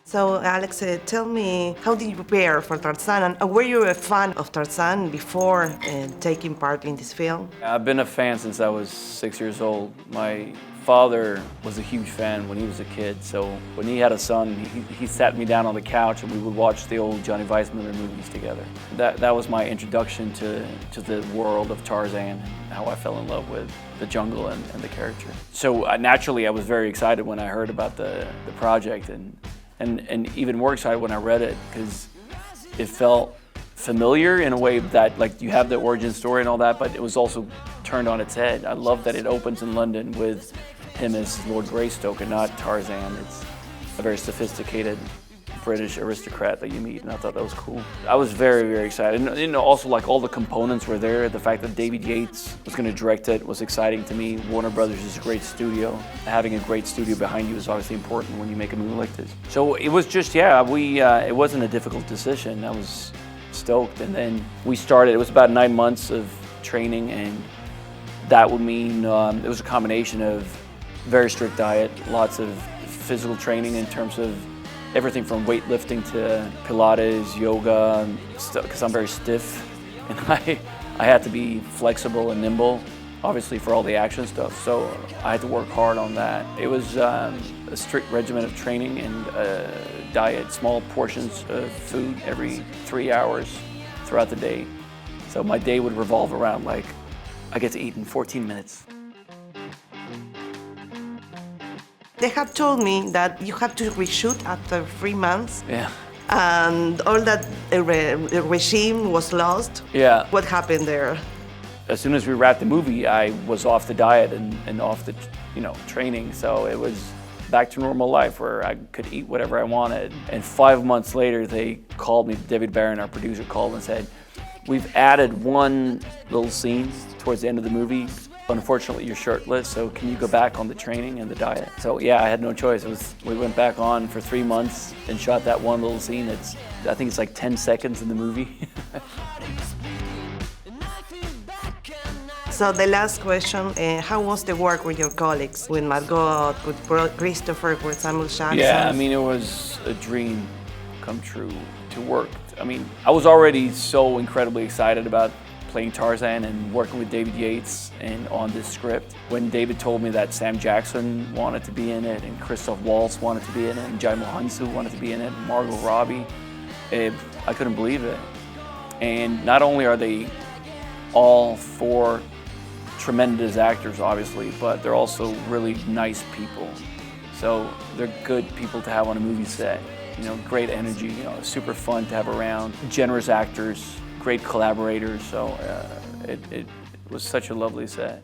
So, Alex, tell me, how did you prepare for Tarzán? And were you a fan of Tarzán before taking part in this film? I've been a fan since I was 6 years old. My father was a huge fan when he was a kid, so when he had a son, he sat me down on the couch and we would watch the old Johnny Weissmuller movies together. That was my introduction to the world of Tarzan, and how I fell in love with the jungle and the character. So naturally, I was very excited when I heard about the project, and even more excited when I read it, because it felt familiar in a way that, like, you have the origin story and all that, but it was also turned on its head. I love that it opens in London with him as Lord Greystoke and not Tarzan. It's a very sophisticated British aristocrat that you meet, and I thought that was cool. I was very, very excited. And, you know, also, like, all the components were there. The fact that David Yates was going to direct it was exciting to me. Warner Brothers is a great studio. Having a great studio behind you is obviously important when you make a movie like this. So it was just, yeah, it wasn't a difficult decision. I was stoked, and then we started. It was about 9 months of training, and that would mean it was a combination of very strict diet, lots of physical training in terms of everything from weightlifting to Pilates, yoga, because I'm very stiff, and I had to be flexible and nimble, obviously, for all the action stuff. So I had to work hard on that. It was a strict regimen of training and diet, small portions of food every 3 hours throughout the day. So my day would revolve around, like, I get to eat in 14 minutes. They have told me that you have to reshoot after 3 months. Yeah. And all that regime was lost. Yeah. What happened there? As soon as we wrapped the movie, I was off the diet and off the, training. So it was back to normal life where I could eat whatever I wanted. And 5 months later, they called me. David Barron, our producer, called and said, "We've added one little scene towards the end of the movie. Unfortunately, you're shirtless, so can you go back on the training and the diet?" So yeah, I had no choice. We went back on for 3 months and shot that one little scene. I think it's like 10 seconds in the movie. So the last question, how was the work with your colleagues, with Margot, with Christopher, with Samuel Jackson? Yeah, I mean, it was a dream come true to work. I mean, I was already so incredibly excited about playing Tarzan and working with David Yates and on this script. When David told me that Sam Jackson wanted to be in it, and Christoph Waltz wanted to be in it, and Jaimo Hansu wanted to be in it, and Margot Robbie, I couldn't believe it. And not only are they all 4 tremendous actors, obviously, but they're also really nice people. So they're good people to have on a movie set. Great energy, super fun to have around, generous actors, great collaborators, so it was such a lovely set.